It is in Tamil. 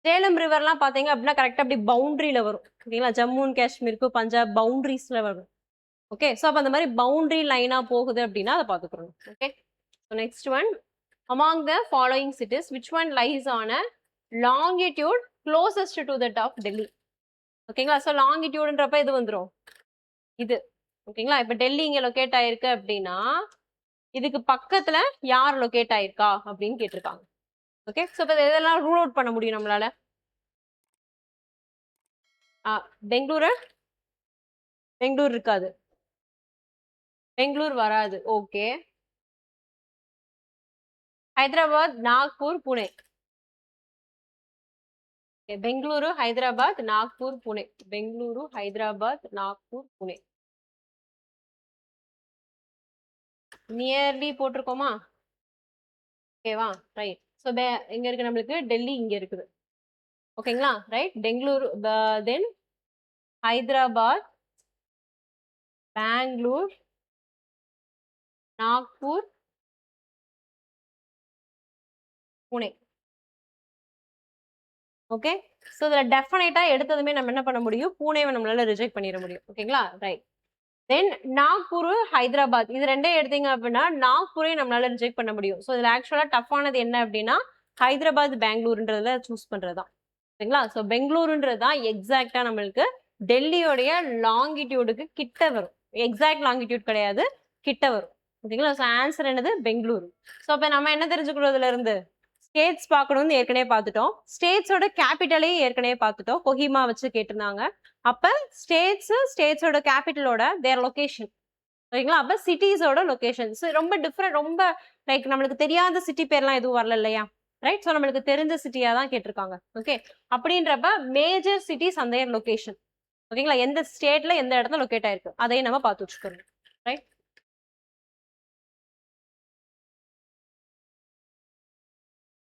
சேலம் ரிவர்லாம் பார்த்தீங்க அப்படின்னா கரெக்டாக அப்படி பவுண்டரியில் வரும் ஓகேங்களா. ஜம்மு அண்ட் காஷ்மீருக்கு பஞ்சாப் பவுண்டரிஸில் வரும். ஓகே, ஸோ அப்போ அந்த மாதிரி பவுண்டரி லைனாக போகுது அப்படின்னா அதை பார்த்துக்கணும். Okay, so next one, among the following cities which one lies on a longitude closest to that of Delhi. ஓகேங்களா, ஸோ லாங்கிடியூடுன்றப்ப இது வந்துடும் இது. ஓகேங்களா, இப்போ டெல்லி இங்கே லொக்கேட் ஆயிருக்கு அப்படின்னா இதுக்கு பக்கத்துல யார் லொக்கேட் ஆயிருக்கா அப்படின்னு கேட்டிருக்காங்க. ஓகே, ஸோ இப்போ இதெல்லாம் ரூல் அவுட் பண்ண முடியும் நம்மளால. பெங்களூரு பெங்களூர் இருக்காது, பெங்களூர் வராது. ஓகே, ஹைதராபாத் நாக்பூர் புனே. பெங்களூரு ஹைதராபாத் நாக்பூர் புனே, பெங்களூரு ஹைதராபாத் நாக்பூர் புனே. நியர்லி போட்டிருக்கோமா? ஓகேவா, ரைட். ஸோ எங்க இருக்கு நம்மளுக்கு? டெல்லி இங்க இருக்குது. ஓகேங்களா, ரைட். பெங்களூரு தென் ஹைதராபாத், பெங்களூர், நாக்பூர், புனே. ஓகே, ஸோ இதில் டெஃபினட்டாக எடுத்ததுமே நம்ம என்ன பண்ண முடியும்? பூனேவை நம்மளால ரிஜெக்ட் பண்ணிட முடியும். ஓகேங்களா, ரைட். தென் நாக்பூர், ஹைதராபாத், இது ரெண்டே எடுத்தீங்க அப்படின்னா நாக்பூரையும் நம்மளால ரிஜெக்ட் பண்ண முடியும். ஸோ இதில் ஆக்சுவலாக டஃப்பானது என்ன அப்படின்னா ஹைதராபாத் பெங்களூருன்றதுல சூஸ் பண்ணுறது தான். ஓகேங்களா, ஸோ பெங்களூருன்றது தான் எக்ஸாக்டாக நம்மளுக்கு டெல்லியோடைய லாங்கிடியூடுக்கு கிட்ட வரும். எக்ஸாக்ட் லாங்கிடியூட் கிடையாது, கிட்ட வரும். ஓகேங்களா, ஸோ ஆன்சர் என்னது? பெங்களூரு. ஸோ அப்போ நம்ம என்ன தெரிஞ்சுக்கிறோம் இதுல இருந்து? ஸ்டேட்ஸ் பார்க்கணும்னு ஏற்கனவே பார்த்துட்டோம். ஸ்டேட்ஸோட கேபிட்டலையும் ஏற்கனவே பார்த்துட்டோம். கொஹிமா வச்சு கேட்டிருந்தாங்க. அப்ப ஸ்டேட்ஸோட கேபிட்டலோட தேர் லொகேஷன். ஓகேங்களா, அப்ப சிட்டிஸோட லொகேஷன்ஸ் ரொம்ப டிஃப்ரெண்ட். ரொம்ப லைக் நம்மளுக்கு தெரியாத சிட்டி பேர்லாம் எதுவும் வரல இல்லையா? ரைட். ஸோ நம்மளுக்கு தெரிஞ்ச சிட்டியா தான் கேட்டிருக்காங்க. ஓகே, அப்படின்றப்ப மேஜர் சிட்டிஸ் அந்த லொகேஷன். ஓகேங்களா, எந்த ஸ்டேட்ல எந்த இடத்துல லொக்கேட் ஆயிருக்கு அதையும் நம்ம பார்த்து வச்சுக்கணும். ரைட்.